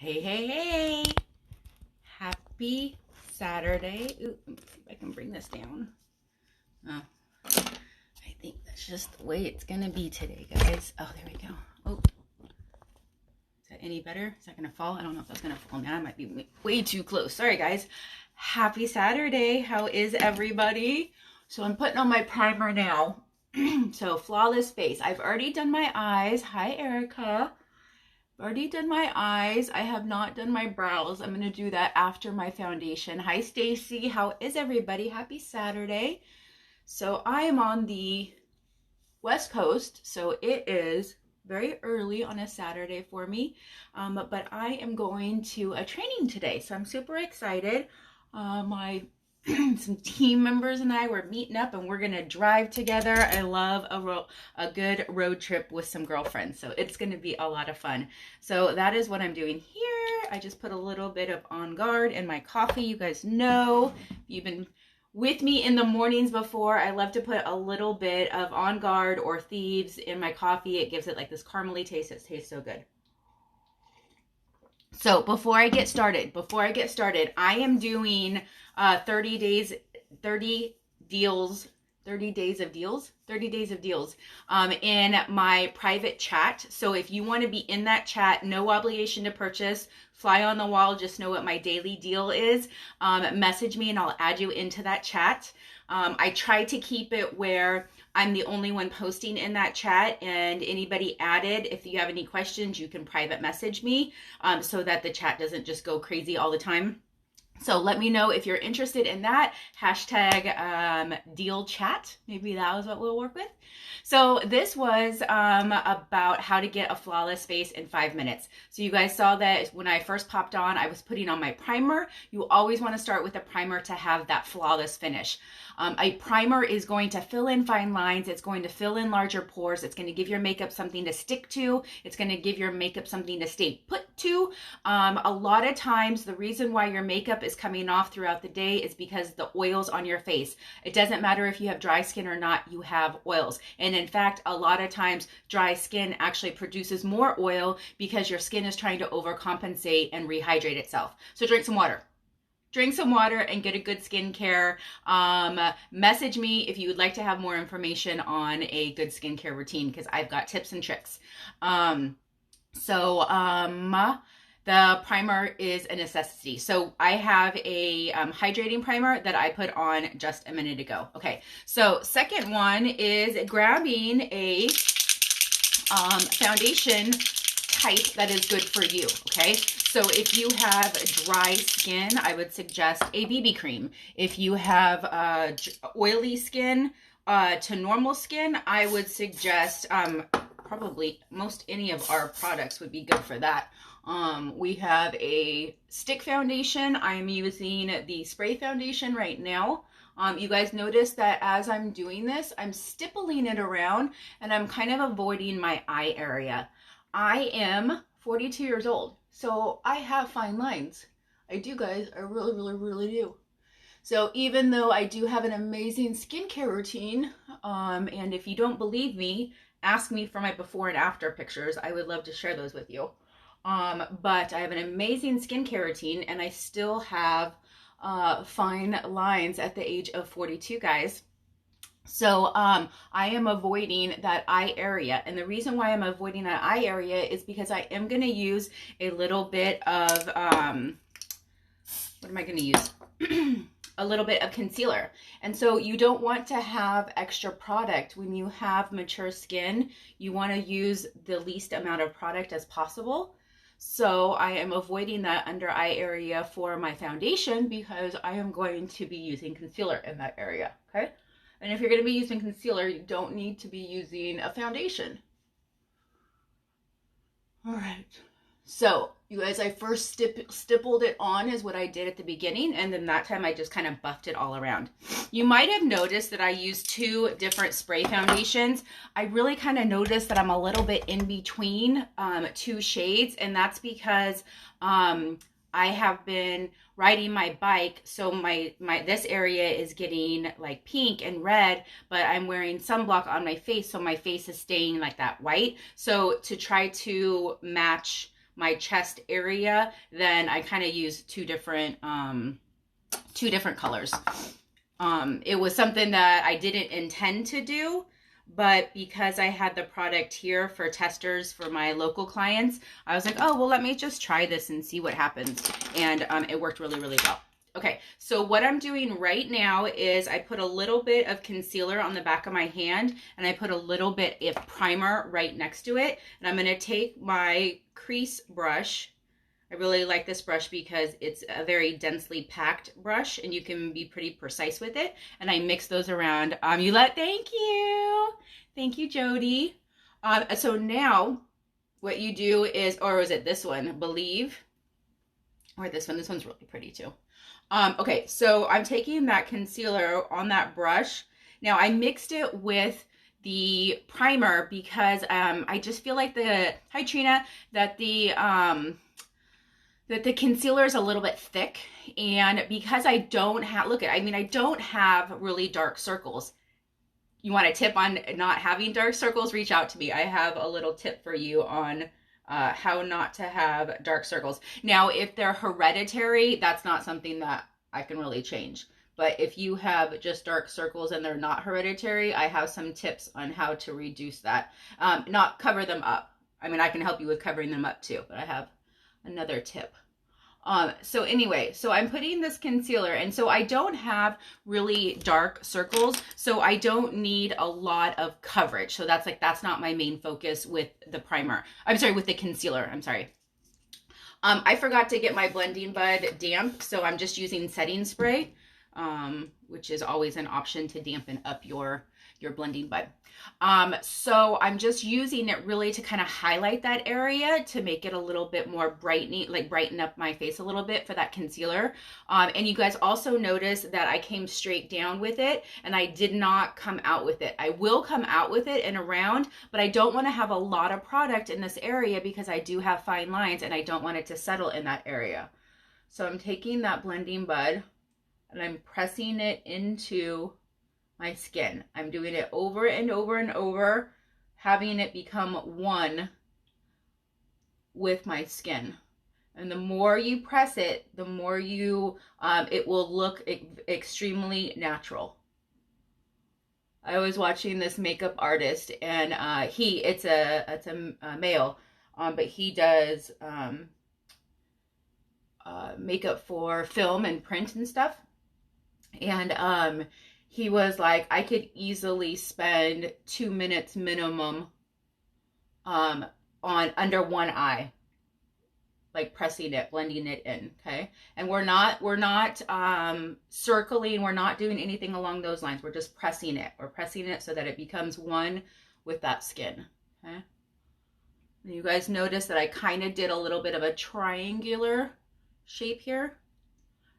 Hey, hey, hey. Happy Saturday. Ooh, let me see if I can bring this down. Oh, I think that's just the way it's going to be today, guys. Oh, there we go. Oh, is that any better? Is that going to fall? I don't know if that's going to fall now. I might be way too close. Sorry, guys. Happy Saturday. How is everybody? So I'm putting on my primer now. So flawless face. I've already done my eyes. Hi, Erica. Already done my eyes. I have not done my brows. I'm going to do that after my foundation. Hi, Stacy. How is everybody? Happy Saturday. So I am on the West Coast, so it is very early on a Saturday for me, but I am going to a training today, so I'm super excited. My some team members and I were meeting up and we're gonna drive together. I love a good road trip with some girlfriends, so it's gonna be a lot of fun. So that is what I'm doing here. I just put a little bit of On Guard in my coffee. You guys know, you've been with me in the mornings before, I love to put a little bit of On Guard or Thieves in my coffee. It gives it like this caramely taste. It tastes so good. So before I get started, I am doing 30 days, 30 deals, 30 days of deals, 30 days of deals in my private chat. So if you want to be in that chat, no obligation to purchase, fly on the wall, just know what my daily deal is. Message me and I'll add you into that chat. I try to keep it where I'm the only one posting in that chat, and anybody added, if you have any questions, you can private message me so that the chat doesn't just go crazy all the time. So let me know if you're interested in that. Hashtag deal chat. Maybe that was what we'll work with. So this was about how to get a flawless face in 5 minutes. So you guys saw that when I first popped on, I was putting on my primer. You always want to start with a primer to have that flawless finish. A primer is going to fill in fine lines. It's going to fill in larger pores. It's going to give your makeup something to stick to. It's going to give your makeup something to stay put to. A lot of times, the reason why your makeup is coming off throughout the day is because the oils on your face. It doesn't matter if you have dry skin or not, you have oils. And in fact, a lot of times dry skin actually produces more oil because your skin is trying to overcompensate and rehydrate itself. So drink some water. Drink some water and get a good skincare. Message me if you would like to have more information on a good skincare routine, because I've got tips and tricks. The primer is a necessity. So I have a hydrating primer that I put on just a minute ago. Okay, so second one is grabbing a foundation type that is good for you, okay? So if you have dry skin, I would suggest a BB cream. If you have oily skin to normal skin, I would suggest probably most any of our products would be good for that. We have a stick foundation. I'm using the spray foundation right now. You guys notice that as I'm doing this, I'm stippling it around and I'm kind of avoiding my eye area. I am 42 years old, so I have fine lines. I do, guys. I really do. So even though I do have an amazing skincare routine, and if you don't believe me, ask me for my before and after pictures. I would love to share those with you. But I have an amazing skincare routine, and I still have fine lines at the age of 42, guys. So I am avoiding that eye area. And the reason why I'm avoiding that eye area is because I am going to use a little bit of, what am I going to use? A little bit of concealer. And so you don't want to have extra product when you have mature skin. You want to use the least amount of product as possible. So I am avoiding that under eye area for my foundation because I am going to be using concealer in that area, okay? And if you're going to be using concealer, you don't need to be using a foundation. All right. So, you guys, I first stippled it on is what I did at the beginning, and then that time I just kind of buffed it all around. You might have noticed that I used two different spray foundations. I really kind of noticed that I'm a little bit in between two shades, and that's because I have been riding my bike, so my this area is getting like pink and red, but I'm wearing sunblock on my face, so my face is staying like that white. So to try to match my chest area, then I kind of use two different colors. It was something that I didn't intend to do, but because I had the product here for testers for my local clients, I was like, oh, well, let me just try this and see what happens. And it worked really, really well. Okay, so what I'm doing right now is I put a little bit of concealer on the back of my hand, and I put a little bit of primer right next to it. And I'm going to take my crease brush. I really like this brush because it's a very densely packed brush and you can be pretty precise with it. And I mix those around. Thank you. Thank you, Jody. So now what you do is, or was it this one, Believe? Or this one? This one's really pretty too. Okay, so I'm taking that concealer on that brush. Now I mixed it with the primer because I just feel like hi Trina, that the concealer is a little bit thick, and because I don't have, I don't have really dark circles. You want a tip on not having dark circles? Reach out to me. I have a little tip for you on how not to have dark circles. Now, if they're hereditary, that's not something that I can really change. But if you have just dark circles and they're not hereditary, I have some tips on how to reduce that. Not cover them up. I mean, I can help you with covering them up too, but I have another tip. So anyway, so I'm putting this concealer, and so I don't have really dark circles, so I don't need a lot of coverage. So that's not my main focus with the primer. I'm sorry, with the concealer. I'm sorry. I forgot to get my blending bud damp, so I'm just using setting spray, which is always an option to dampen up your blending bud. So I'm just using it really to kind of highlight that area to make it a little bit more brightening, like brighten up my face a little bit for that concealer. And you guys also notice that I came straight down with it and I did not come out with it. I will come out with it and around, but I don't want to have a lot of product in this area because I do have fine lines and I don't want it to settle in that area. So I'm taking that blending bud and I'm pressing it into my skin. I'm doing it over and over and over, having it become one with my skin. And the more you press it, the more it will look extremely natural. I was watching this makeup artist, and it's a male, but he does makeup for film and print and stuff. And he was like, I could easily spend 2 minutes minimum on under one eye, like pressing it, blending it in, okay? And we're not circling, we're not doing anything along those lines. We're just pressing it. We're pressing it so that it becomes one with that skin, okay? And you guys notice that I kind of did a little bit of a triangular shape here.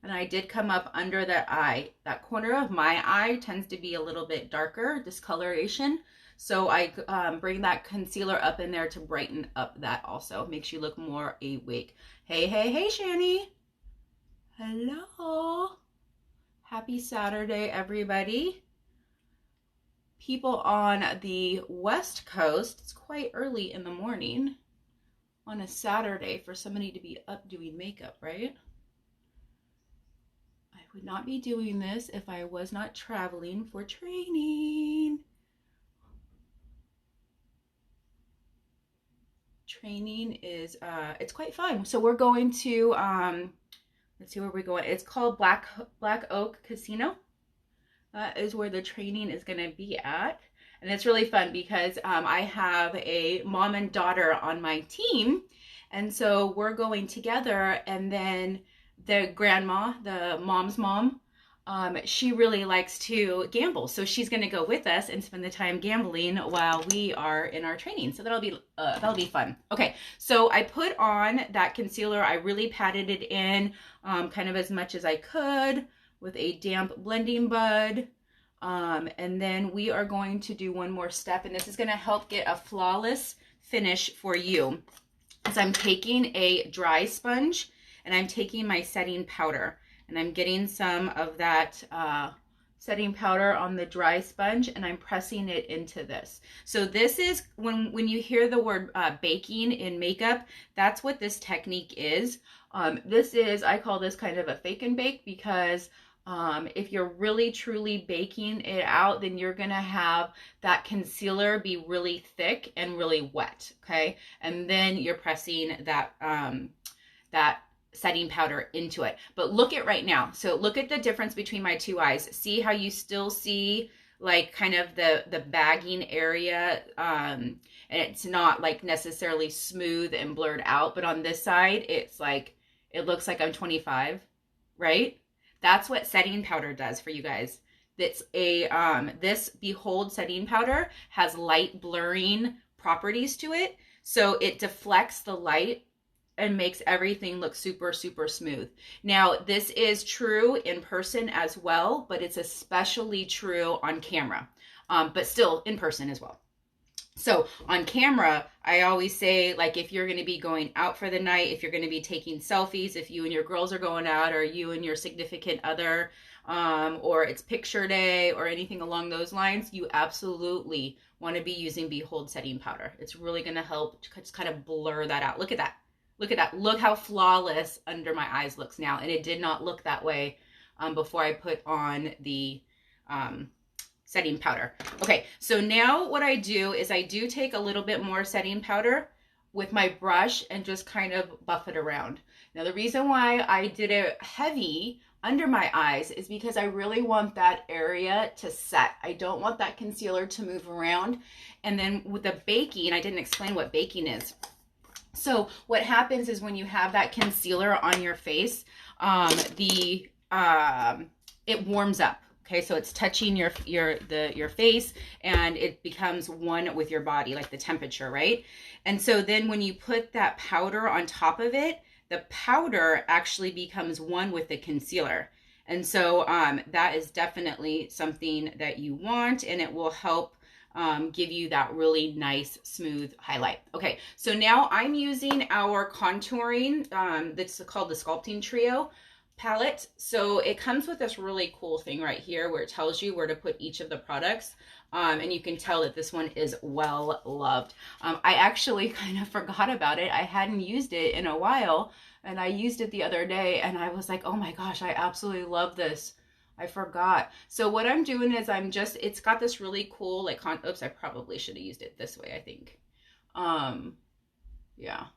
And I did come up under that eye. That corner of my eye tends to be a little bit darker, discoloration. So I bring that concealer up in there to brighten up that also. Makes you look more awake. Hey, hey, hey, Shani. Hello. Happy Saturday, everybody. People on the West Coast, it's quite early in the morning on a Saturday for somebody to be up doing makeup, right? Would not be doing this if I was not traveling for training. Training is it's quite fun. So we're going to let's see where we're going. It's called Black Oak Casino. That is where the training is going to be at. And it's really fun because I have a mom and daughter on my team. And so we're going together, and then the grandma, the mom's mom, she really likes to gamble. So she's going to go with us and spend the time gambling while we are in our training. So that'll be fun. Okay, so I put on that concealer. I really patted it in kind of as much as I could with a damp blending bud. And then we are going to do one more step, and this is going to help get a flawless finish for you. So I'm taking a dry sponge, and I'm taking my setting powder, and I'm getting some of that setting powder on the dry sponge, and I'm pressing it into this. So this is, when you hear the word baking in makeup, that's what this technique is. This is, I call this kind of a fake and bake, because if you're really truly baking it out, then you're gonna have that concealer be really thick and really wet, okay? And then you're pressing that that setting powder into it. But look at right now. So look at the difference between my two eyes. See how you still see like kind of the bagging area, and it's not like necessarily smooth and blurred out, but on this side it's like, it looks like I'm 25, right? That's what setting powder does for you guys. That's a this Behold setting powder has light blurring properties to it, so it deflects the light and makes everything look super, super smooth. Now, this is true in person as well, but it's especially true on camera, but still in person as well. So on camera, I always say, like, if you're going to be going out for the night, if you're going to be taking selfies, if you and your girls are going out, or you and your significant other, or it's picture day or anything along those lines, you absolutely want to be using Behold setting powder. It's really going to help just kind of blur that out. Look at that. Look at that. Look how flawless under my eyes looks now. And it did not look that way before I put on the setting powder. Okay, so now what I do is I do take a little bit more setting powder with my brush and just kind of buff it around. Now, the reason why I did it heavy under my eyes is because I really want that area to set. I don't want that concealer to move around. And then with the baking, I didn't explain what baking is. So what happens is when you have that concealer on your face, it warms up. Okay, so it's touching your face, and it becomes one with your body, like the temperature, right? And so then when you put that powder on top of it, the powder actually becomes one with the concealer. And so that is definitely something that you want, and it will help give you that really nice smooth highlight. Okay, so now I'm using our contouring that's called the Sculpting Trio palette. So it comes with this really cool thing right here where it tells you where to put each of the products, and you can tell that this one is well loved. I actually kind of forgot about it. I hadn't used it in a while, and I used it the other day, and I was like, oh my gosh, I absolutely love this. I forgot. So what I'm doing is it's got this really cool, like, oops, I probably should have used it this way, I think. Yeah.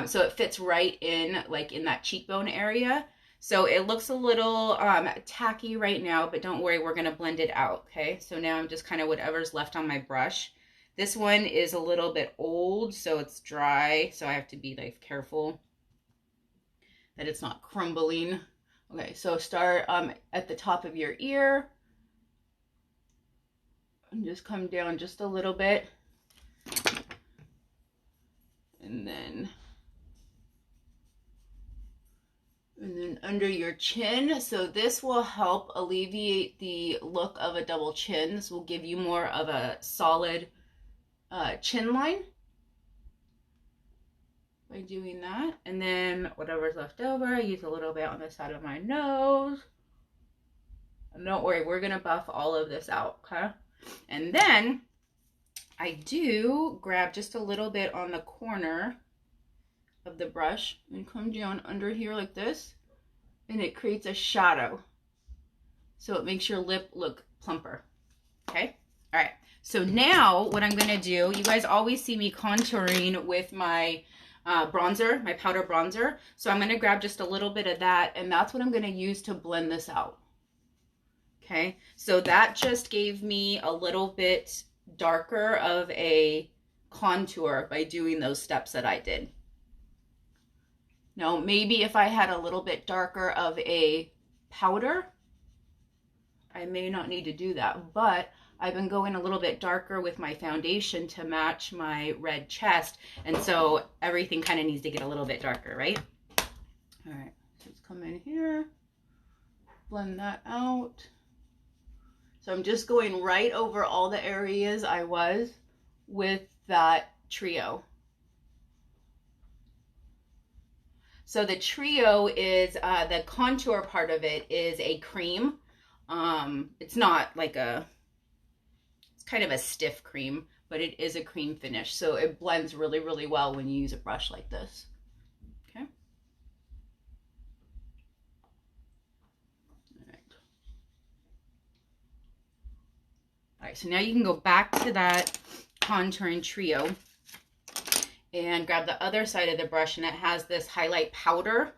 So it fits right in, like, in that cheekbone area. So it looks a little tacky right now, but don't worry, we're going to blend it out, okay? So now I'm just kind of whatever's left on my brush. This one is a little bit old, so it's dry, so I have to be, like, careful that it's not crumbling. Okay, so start at the top of your ear and just come down just a little bit. And then under your chin. So this will help alleviate the look of a double chin. This will give you more of a solid chin line by doing that. And then whatever's left over, I use a little bit on the side of my nose. And don't worry, we're gonna buff all of this out, okay? And then I do grab just a little bit on the corner of the brush and come down under here like this, and it creates a shadow. So it makes your lip look plumper, okay? All right, so now what I'm gonna do, you guys always see me contouring with my bronzer, my powder bronzer. So I'm gonna grab just a little bit of that, and that's what I'm gonna use to blend this out. Okay, so that just gave me a little bit darker of a contour by doing those steps that I did. Now, maybe if I had a little bit darker of a powder, I may not need to do that, but I've been going a little bit darker with my foundation to match my red chest, and so everything kind of needs to get a little bit darker, right? All right, so let's come in here, blend that out. So I'm just going right over all the areas I was with that trio. So the trio is, the contour part of it is a cream. It's not like it's kind of a stiff cream, but it is a cream finish. So it blends really, really well when you use a brush like this. Okay. All right, so now you can go back to that contouring trio and grab the other side of the brush, and it has this highlight powder.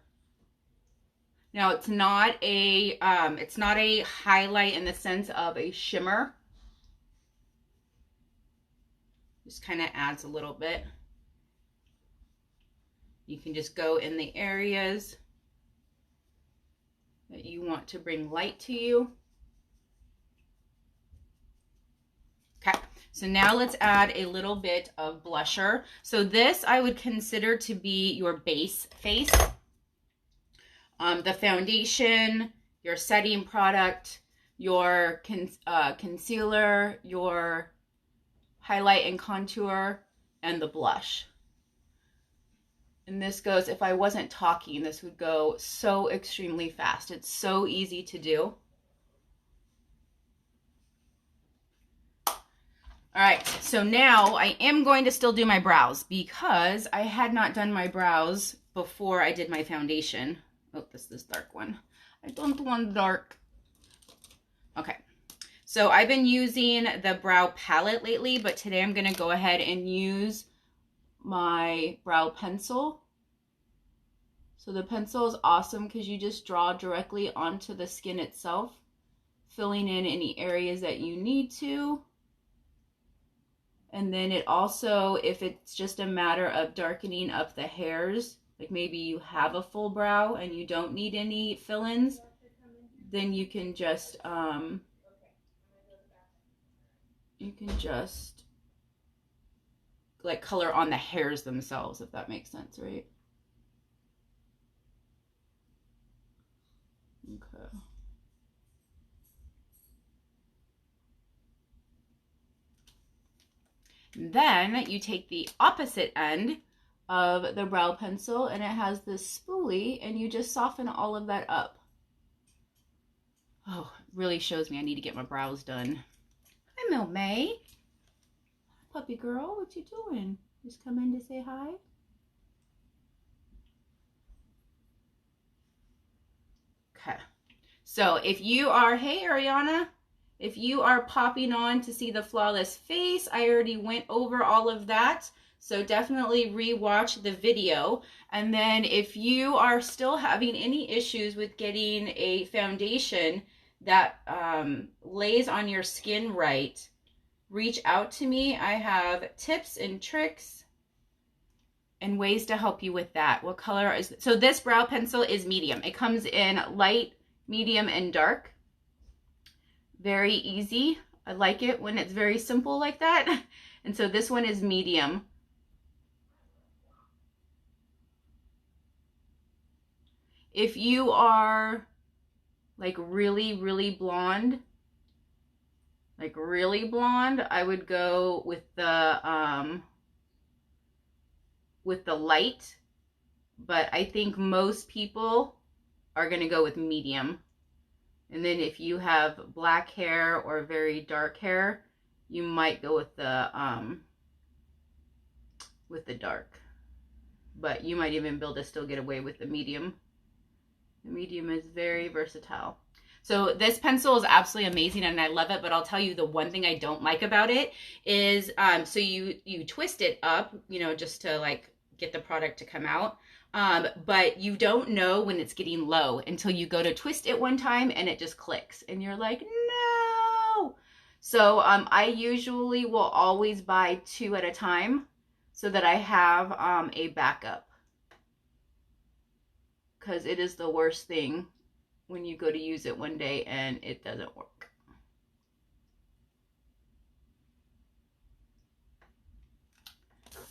Now it's not a highlight in the sense of a shimmer. Just kind of adds a little bit. You can just go in the areas that you want to bring light to you. Okay, so now let's add a little bit of blusher. So this I would consider to be your base face. The foundation, your setting product, your concealer, your highlight and contour, and the blush. And this goes, if I wasn't talking, this would go so extremely fast. It's so easy to do. All right, so now I am going to still do my brows because I had not done my brows before I did my foundation. Oh, this is this dark one. I don't want dark. Okay, so I've been using the brow palette lately, but today I'm gonna go ahead and use my brow pencil. So the pencil is awesome because you just draw directly onto the skin itself, filling in any areas that you need to. And then it also, if it's just a matter of darkening up the hairs, like maybe you have a full brow and you don't need any fill-ins, then you can just like color on the hairs themselves, if that makes sense, right? Okay. Then you take the opposite end of the brow pencil and it has this spoolie and you just soften all of that up. Oh, it really shows me I need to get my brows done. Hi, Mil May. Puppy girl, what you doing? Just come in to say hi? Okay. So if you are, hey Ariana, if you are popping on to see the flawless face, I already went over all of that. So definitely rewatch the video. And then if you are still having any issues with getting a foundation that lays on your skin right, reach out to me. I have tips and tricks and ways to help you with that. What color is it? So this brow pencil is medium. It comes in light, medium, and dark. Very easy. I like it when it's very simple like that. And so this one is medium. If you are like really, really blonde, I would go with the light, but I think most people are going to go with medium. And then if you have black hair or very dark hair, you might go with the dark. But you might even be able to still get away with the medium. The medium is very versatile. So this pencil is absolutely amazing and I love it, but I'll tell you the one thing I don't like about it is, so you twist it up, you know, just to like get the product to come out. But you don't know when it's getting low until you go to twist it one time and it just clicks and you're like, no. So I usually will always buy 2 at a time so that I have a backup, because it is the worst thing when you go to use it one day and it doesn't work.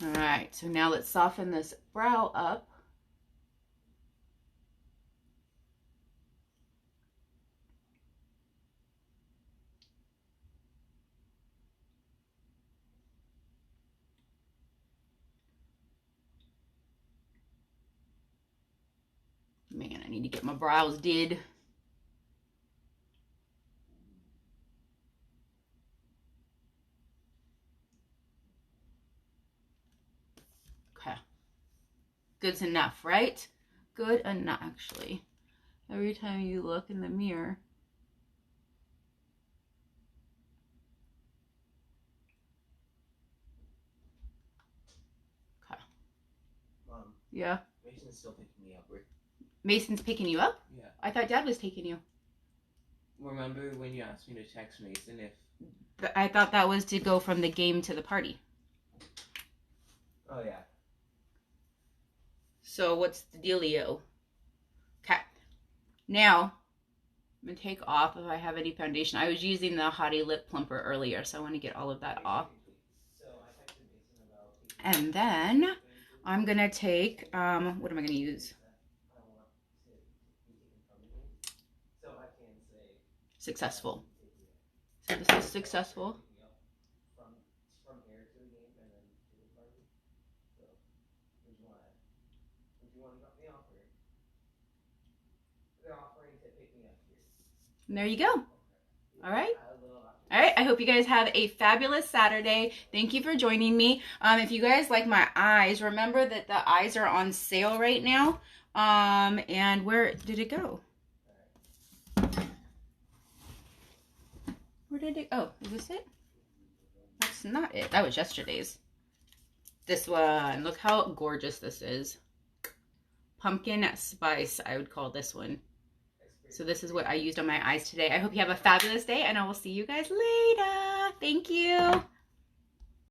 All right, so now let's soften this brow up. Man, I need to get my brows did. Good's enough, right? Good enough, actually. Every time you look in the mirror. Okay. Mom. Yeah. Mason's still picking me up. Mason's picking you up? Yeah. I thought Dad was taking you. Remember when you asked me to text Mason if... I thought that was to go from the game to the party. Oh, yeah. So what's the dealio? Okay. Now, I'm going to take off if I have any foundation. I was using the Hottie Lip Plumper earlier, so I want to get all of that off. And then I'm going to take, what am I going to use? Successful. So this is successful. And there you go. All right. All right. I hope you guys have a fabulous Saturday. Thank you for joining me. If you guys like my eyes, remember that the eyes are on sale right now. And where did it go? Where did it? Oh, is this it? That's not it. That was yesterday's. This one. Look how gorgeous this is. Pumpkin spice, I would call this one. So this is what I used on my eyes today. I hope you have a fabulous day, and I will see you guys later. Thank you.